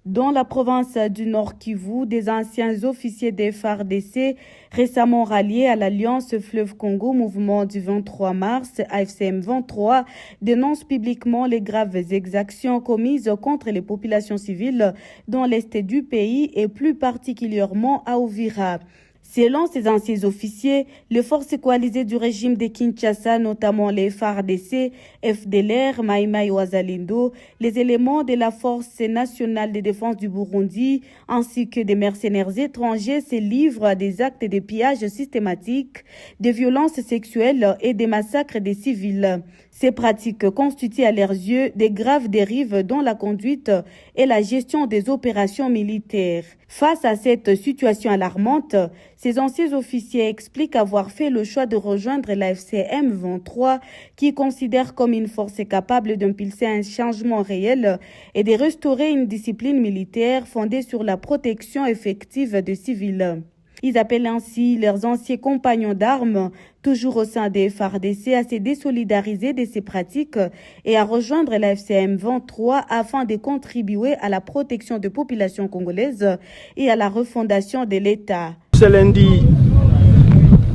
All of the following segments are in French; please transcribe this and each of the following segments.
Dans la province du Nord Kivu, des anciens officiers des FARDC récemment ralliés à l'Alliance Fleuve Congo, mouvement du 23 mars, AFCM 23, dénoncent publiquement les graves exactions commises contre les populations civiles dans l'est du pays et plus particulièrement à Uvira. Selon ces anciens officiers, les forces coalisées du régime de Kinshasa, notamment les FARDC, FDLR, Mai Mai Wazalendo, les éléments de la Force nationale de défense du Burundi, ainsi que des mercenaires étrangers se livrent à des actes de pillage systématiques, de violences sexuelles et des massacres des civils. Ces pratiques constituent à leurs yeux des graves dérives dans la conduite et la gestion des opérations militaires. Face à cette situation alarmante, ces anciens officiers expliquent avoir fait le choix de rejoindre la FCM 23, qui considère comme une force capable d'impulser un changement réel et de restaurer une discipline militaire fondée sur la protection effective des civils. Ils appellent ainsi leurs anciens compagnons d'armes, toujours au sein des FARDC, à se désolidariser de ces pratiques et à rejoindre la FCM 23 afin de contribuer à la protection des populations congolaises et à la refondation de l'État. Ce lundi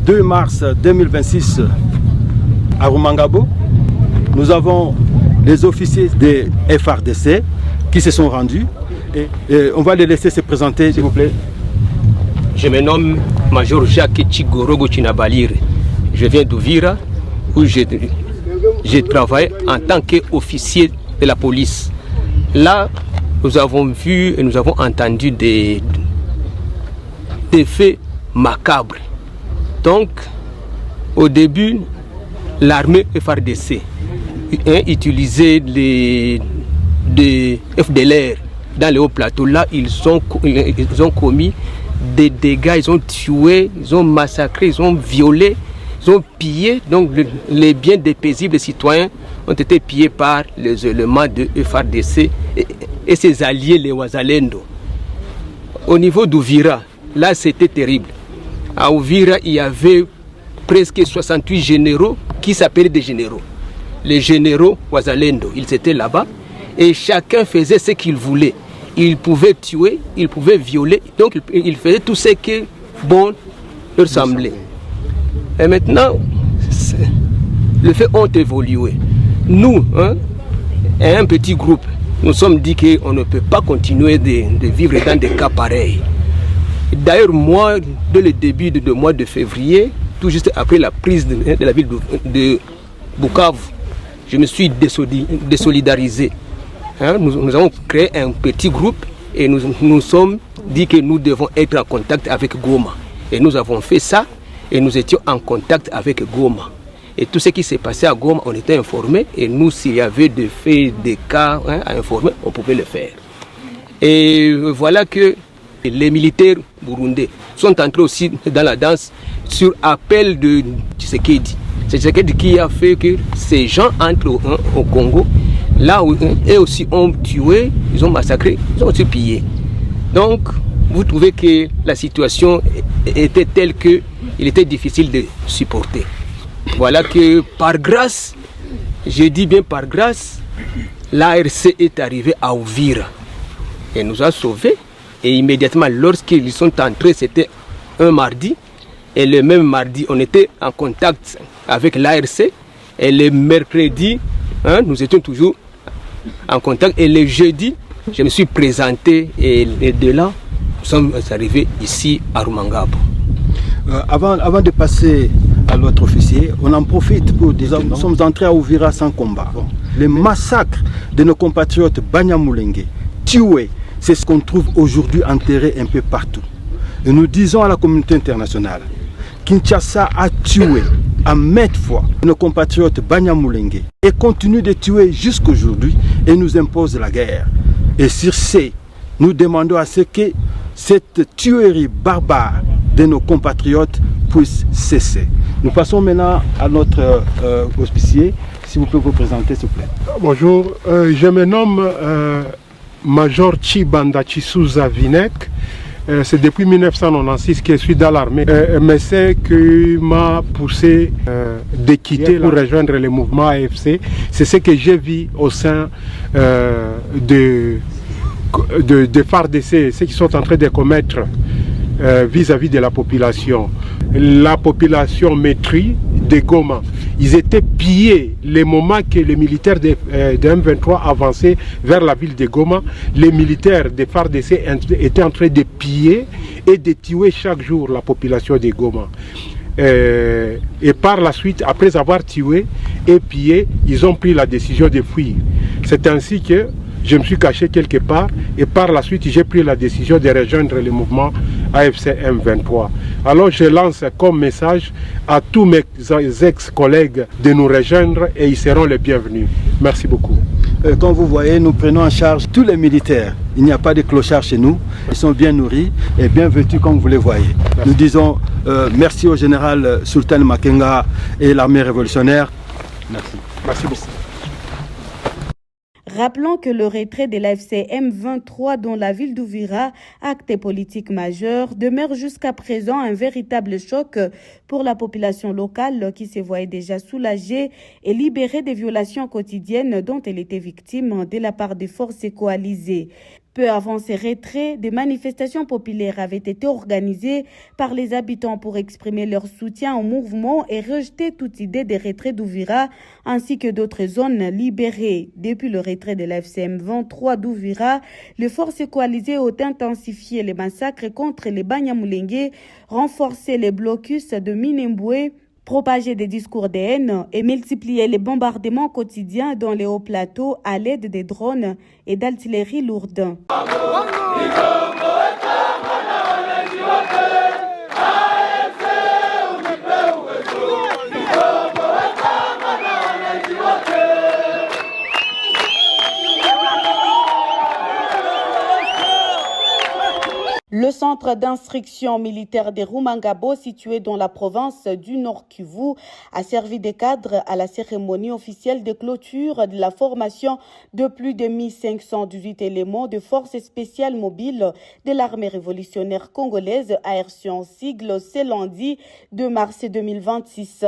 2 mars 2026 à Rumangabo, nous avons les officiers des FARDC qui se sont rendus et on va les laisser se présenter, s'il vous plaît. Je me nomme Major Jacques Chigorogo Chinabalire. Je viens d'Uvira où je travaille en tant qu'officier de la police. Là, nous avons vu et nous avons entendu des faits macabres. Donc, au début, l'armée FARDC a utilisé les FDLR dans les hauts plateaux. Là, ils ont commis des dégâts, ils ont tué, ils ont massacré, ils ont violé, ils ont pillé. Donc les biens des paisibles citoyens ont été pillés par les éléments de FARDC et ses alliés, les Wazalendo. Au niveau d'Uvira, là c'était terrible. À Uvira, il y avait presque 68 généraux qui s'appelaient des généraux. Les généraux Wazalendo, ils étaient là-bas et chacun faisait ce qu'il voulait. Ils pouvaient tuer, ils pouvaient violer, donc ils faisaient tout ce qui bon leur semblait. Et maintenant, les faits ont évolué. Nous, un petit groupe, nous sommes dit qu'on ne peut pas continuer de vivre dans des cas pareils. D'ailleurs, moi, dès le début du mois de février, tout juste après la prise de la ville de Bukavu, je me suis désolidarisé. Nous avons créé un petit groupe et nous sommes dit que nous devons être en contact avec Goma. Et nous avons fait ça et nous étions en contact avec Goma. Et tout ce qui s'est passé à Goma, on était informés et nous, s'il y avait des faits, des cas à informer, on pouvait le faire. Et voilà que les militaires burundais sont entrés aussi dans la danse sur appel de Tshisekedi. C'est Tshisekedi qui a fait que ces gens entrent au Congo. Là où eux aussi ont tué, ils ont massacré, ils ont aussi pillé. Donc, vous trouvez que la situation était telle qu'il était difficile de supporter. Voilà que par grâce, je dis bien par grâce, l'ARC est arrivé à Uvira et nous a sauvés. Et immédiatement, lorsqu'ils sont entrés, c'était un mardi. Et le même mardi, on était en contact avec l'ARC. Et le mercredi, nous étions toujours en contact. Et le jeudi, je me suis présenté et de là, nous sommes arrivés ici à Rumangabo. Avant de passer à l'autre officier, on en profite pour dire que nous sommes entrés à Uvira sans combat. Les massacres de nos compatriotes Banyamulenge, tués, c'est ce qu'on trouve aujourd'hui enterré un peu partout. Et nous disons à la communauté internationale, Kinshasa a tué à maintes fois nos compatriotes Banyamulenge et continue de tuer jusqu'aujourd'hui et nous impose la guerre. Et sur ce, nous demandons à ce que cette tuerie barbare de nos compatriotes puisse cesser. Nous passons maintenant à notre hospicier. Si vous pouvez vous présenter, s'il vous plaît. Bonjour, je me nomme Major Chibanda Chisuza Vinek. C'est depuis 1996 que je suis dans l'armée. Mais c'est qui m'a poussé de quitter pour rejoindre le mouvement AFC. C'est ce que j'ai vu au sein de de FARDC, ce qu'ils sont en train de commettre vis-à-vis de la population. La population maîtrise de Goma. Ils étaient pillés les moments que les militaires de M23 avançaient vers la ville de Goma. Les militaires de FARDC étaient en train de piller et de tuer chaque jour la population de Goma. Et par la suite, après avoir tué et pillé, ils ont pris la décision de fuir. C'est ainsi que je me suis caché quelque part et par la suite, j'ai pris la décision de rejoindre le mouvement AFC M23. Alors je lance comme message à tous mes ex-collègues de nous rejoindre et ils seront les bienvenus. Merci beaucoup. Comme vous voyez, nous prenons en charge tous les militaires. Il n'y a pas de clochards chez nous. Ils sont bien nourris et bien vêtus comme vous les voyez. Merci. Nous disons merci au général Sultan Makenga et l'armée révolutionnaire. Merci. Merci beaucoup. Rappelons que le retrait de l'AFC M23 dont la ville d'Uvira, acte politique majeur, demeure jusqu'à présent un véritable choc pour la population locale qui se voyait déjà soulagée et libérée des violations quotidiennes dont elle était victime de la part des forces coalisées. Peu avant ces retraits, des manifestations populaires avaient été organisées par les habitants pour exprimer leur soutien au mouvement et rejeter toute idée de retrait d'Uvira ainsi que d'autres zones libérées. Depuis le retrait de l'AFC M23 d'Uvira, les forces coalisées ont intensifié les massacres contre les Banyamulenge, renforcé les blocus de Minembwe, propager des discours de haine et multiplier les bombardements quotidiens dans les hauts plateaux à l'aide des drones et d'artillerie lourde. Le centre d'instruction militaire de Rumangabo, situé dans la province du Nord Kivu, a servi de cadre à la cérémonie officielle de clôture de la formation de plus de 1518 éléments de forces spéciales mobiles de l'armée révolutionnaire congolaise, ARC en sigle, ce lundi 2 mars 2026.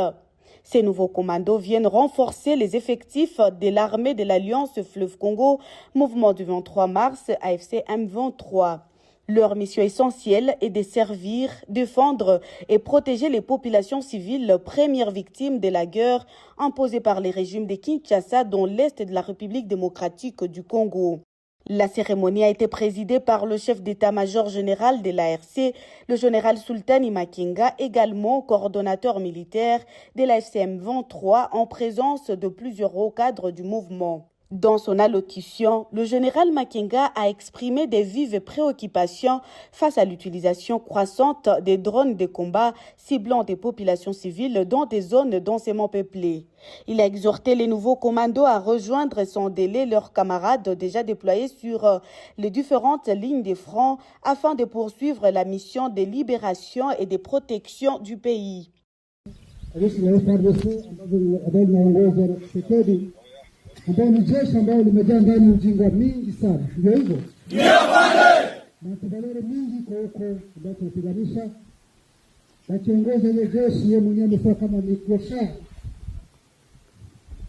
Ces nouveaux commandos viennent renforcer les effectifs de l'armée de l'Alliance Fleuve Congo, mouvement du 23 mars, AFC M23. Leur mission essentielle est de servir, défendre et protéger les populations civiles, premières victimes de la guerre imposée par les régimes de Kinshasa dans l'est de la République démocratique du Congo. La cérémonie a été présidée par le chef d'état-major général de l'ARC, le général Sultan Makenga, également coordonnateur militaire de l'AFC M23 en présence de plusieurs hauts cadres du mouvement. Dans son allocution, le général Makenga a exprimé des vives préoccupations face à l'utilisation croissante des drones de combat ciblant des populations civiles dans des zones densément peuplées. Il a exhorté les nouveaux commandos à rejoindre sans délai leurs camarades déjà déployés sur les différentes lignes de front afin de poursuivre la mission de libération et de protection du pays. Ambao ni jeshi ambao limejaa ndani ujinga mingi sana, ndio hivyo? Ndio pale. Na tubalere mingi kwa huko ambao tunapiganisha. Na kiongozi wa jeshi yeye mwenyewe amesema kama ni kosha.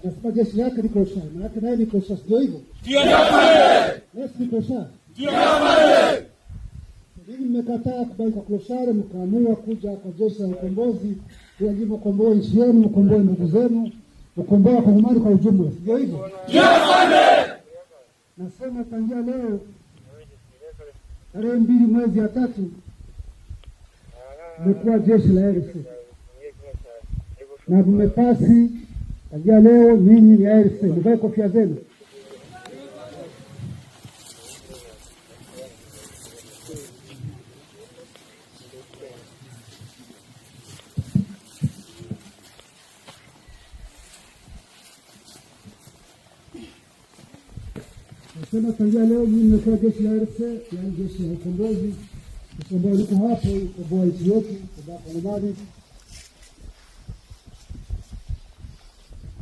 Nasema jeshi yake ni kosha, na yake naye ni kosha, ndio hivyo? Ndio pale. Yes, ni kosha. Ndio pale. Hivi mmekataa kubali kwa koshare, mkaamua kuja kwa jeshi la ukombozi, ili mkomboe nchi yenu, mkomboe ndugu zenu. Ukomboa kwa umani kwa ujumla, sio hivyo? Nasema tangia leo tarehe 2 mwezi wa 3 mmekuwa jeshi la ARC na mmepasi. Tangia leo nyinyi ni ARC, mvae kofia zenu. Nasema tangia leo mimi nimekuwa jeshi la ARC, yaani jeshi la ukombozi, ambao liko hapo kukomboa nchi yetu, kwa amani.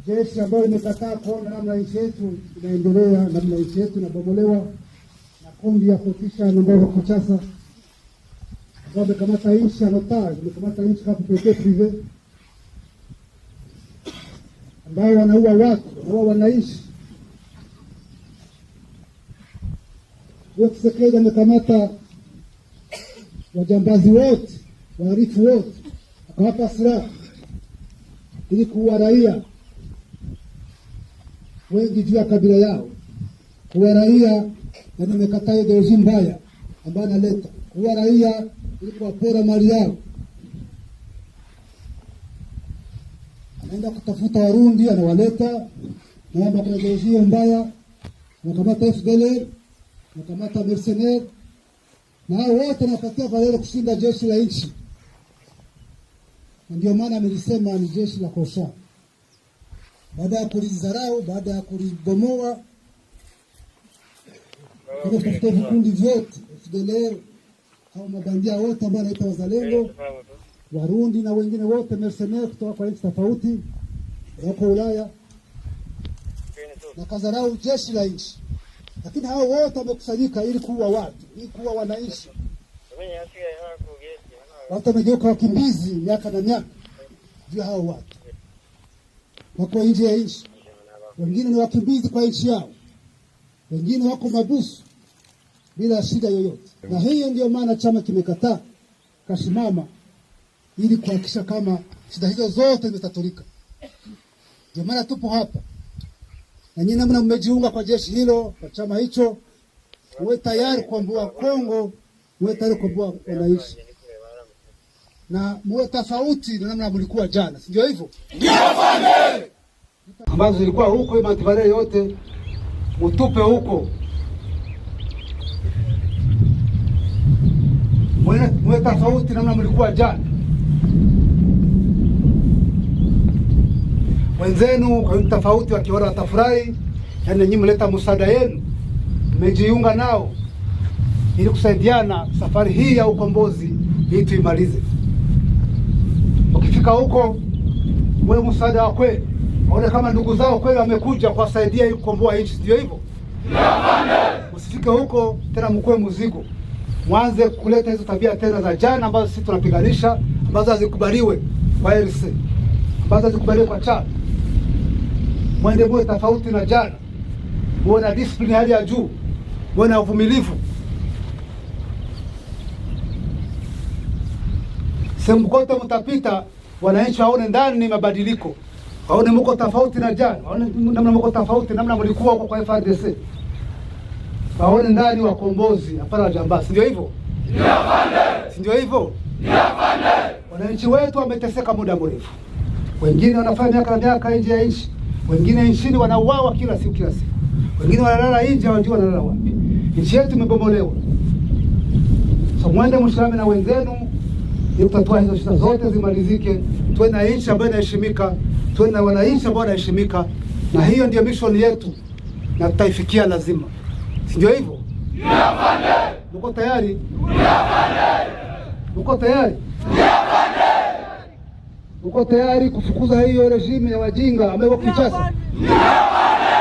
Jeshi ambalo limekataa kuona namna nchi yetu inaendelea, namna nchi yetu inabomolewa na kundi ya kutisha ambao wako Kinshasa, ambao wamekamata nchi ya notage, wamekamata nchi kama propriete privée, ambao wanaua watu, wanaua wananchi. Huyo Tshisekedi amekamata wajambazi wote, wahalifu wote, akawapa silaha ili kuua raia wengi juu ya kabila yao, kuua raia na nimekataa ideolojia mbaya ambayo analeta, kuua raia ili kuwapora mali yao. Anaenda kutafuta Warundi, anawaleta na kuna ideolojia mbaya, anakamata FDLR, anakamata mercenaires, na hao wote wanapatia valere kushinda jeshi la nchi. Ndio maana amelisema ni jeshi la kosha. Baada ya kulizarau, baada ya kulibomoa, kwa kutafuta vikundi vyote FDLR au mabandia wote ambao wanaita wazalendo, Warundi na wengine wote mercenaires kutoka kwa nchi tofauti wako Ulaya, na kazarau jeshi la nchi. Lakini hao wote wamekusanyika ili kuua watu, ili kuua wananchi. Watu wamegeuka wakimbizi miaka na miaka juu hao watu. Wako nje ya nchi. Wengine ni wakimbizi kwa nchi yao. Wengine wako mabusu bila shida yoyote. Na hiyo ndio maana chama kimekataa kasimama ili kuhakikisha kama shida hizo zote zimetatulika. Ndio maana tupo hapa. Na nyinyi namna mmejiunga kwa jeshi hilo, kwa chama hicho, muwe tayari kuomboa Kongo, muwe tayari kuomboa wananchi. Na muwe tofauti na namna mlikuwa jana, si ndio hivyo? Ndio pande. Ambazo zilikuwa huko mativare yote mutupe huko. Muwe tofauti na namna mlikuwa jana. Wenzenu kwa tofauti wakiona watafurahi, yani nyinyi mleta msaada yenu, mmejiunga nao ili kusaidiana safari hii ya ukombozi hii tuimalize. Ukifika huko wewe msaada wa kweli, waone kama ndugu zao kweli wamekuja kuwasaidia ili kukomboa nchi, ndio hivyo? Usifike huko tena mkue mzigo. Mwanze kuleta hizo tabia tena za jana ambazo sisi tunapiganisha, ambazo hazikubaliwe kwa RC, ambazo hazikubaliwe kwa chama. Mwende muwe tofauti na jana. Muwe na discipline hali ya juu. Muwe na uvumilivu. Sehemu kote mtapita, wananchi waone ndani ni mabadiliko. Waone mko tofauti na jana. Waone namna mko tofauti namna mlikuwa huko kwa FARDC. Waone ndani wakombozi, hapana wajambazi. Ndio hivyo? Ndio pande. Ndio hivyo? Ndio pande. Wananchi wetu wameteseka muda mrefu. Wengine wanafanya miaka na miaka nje ya nchi. Wengine nchini wanauawa kila siku. Wengine wanalala nje, hawajui wanalala wapi. Nchi yetu imebomolewa. So mwende mshirame na wenzenu ili kutatua hizo shida zote zimalizike. Tuwe na nchi ambayo inaheshimika, tuwe na wananchi ambao wanaheshimika, na hiyo ndio mission yetu na tutaifikia lazima. Si ndio hivyo? Ndio pande. Mko tayari? Ndio pande. Mko tayari? Ndio pande. Uko tayari kufukuza hiyo regime ya wajinga ambayo wako Kinshasa? Ndio pande.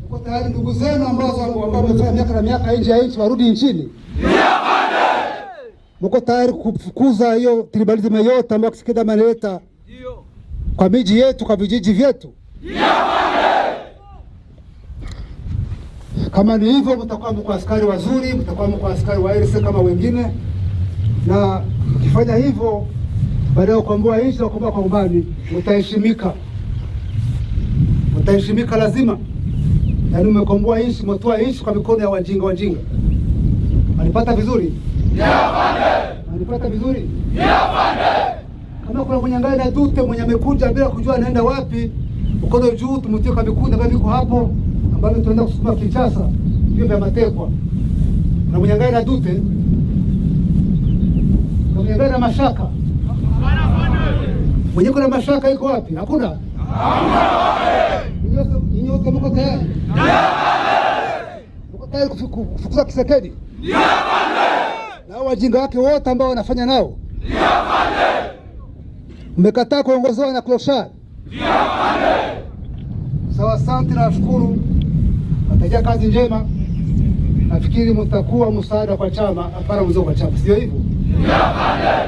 Uko tayari ndugu zenu ambao wamefanya miaka na miaka nje ya nchi warudi nchini? Ndio pande. Uko tayari kufukuza hiyo tribalism yote ambayo Tshisekedi ameleta? Ndio. Kwa miji yetu, kwa vijiji vyetu? Ndio pande. Kama ni hivyo, mtakuwa mko askari wazuri, mtakuwa mko askari wa RC kama wengine, na ukifanya hivyo baada ya kukomboa nchi na kukomboa kwa umbali, mtaheshimika. Mtaheshimika lazima. Yaani umekomboa nchi, umetoa nchi kwa mikono ya wajinga. Alipata vizuri? Ndio pande. Alipata vizuri? Ndio pande. Kama kuna mwenye ngani na dute mwenye amekuja bila kujua anaenda wapi, mkono juu tumtie kwa vikundi ambavyo viko hapo ambavyo tunaenda kusukuma Kinshasa, hiyo vya matekwa. Na mwenye ngani na dute, na mwenye ngani na mashaka. Mwenye kuna mashaka iko wapi? Hakuna. Ninyi wote mko tayari? Ndio pande. Mko tayari kufukuza Tshisekedi? Ndio pande. Na wajinga wake wote ambao wanafanya nao? Ndio pande. Mmekataa kuongozwa na Clochard? Ndio pande. Sawa, asante na nashukuru. Natajia kazi njema. Nafikiri mtakuwa msaada kwa chama, hapana mzogo kwa chama. Sio hivyo?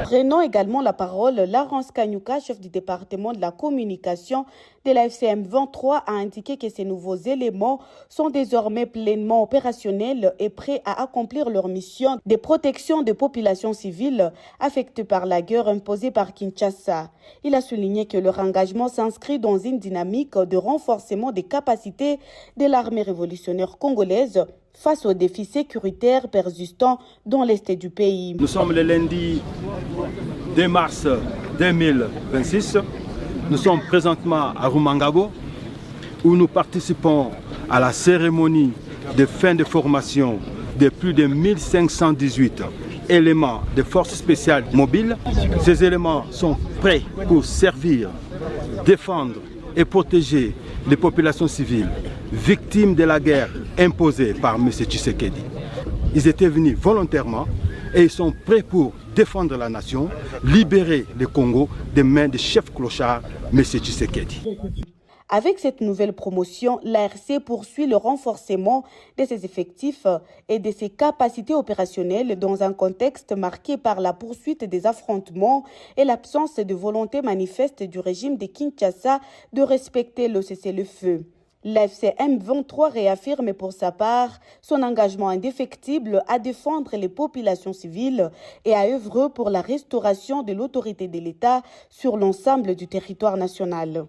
Prenant également la parole, Laurence Kanyuka, chef du département de la communication de la FCM 23, a indiqué que ces nouveaux éléments sont désormais pleinement opérationnels et prêts à accomplir leur mission de protection des populations civiles affectées par la guerre imposée par Kinshasa. Il a souligné que leur engagement s'inscrit dans une dynamique de renforcement des capacités de l'armée révolutionnaire congolaise face aux défis sécuritaires persistants dans l'est du pays. Nous sommes le lundi 2 mars 2026. Nous sommes présentement à Rumangabo où nous participons à la cérémonie de fin de formation de plus de 1518 éléments de forces spéciales mobiles. Ces éléments sont prêts pour servir, défendre et protéger les populations civiles victimes de la guerre imposée par M. Tshisekedi. Ils étaient venus volontairement et ils sont prêts pour défendre la nation, libérer le Congo des mains du chef clochard M. Tshisekedi. Avec cette nouvelle promotion, l'ARC poursuit le renforcement de ses effectifs et de ses capacités opérationnelles dans un contexte marqué par la poursuite des affrontements et l'absence de volonté manifeste du régime de Kinshasa de respecter le cessez-le-feu. L'FCM 23 réaffirme pour sa part son engagement indéfectible à défendre les populations civiles et à œuvrer pour la restauration de l'autorité de l'État sur l'ensemble du territoire national.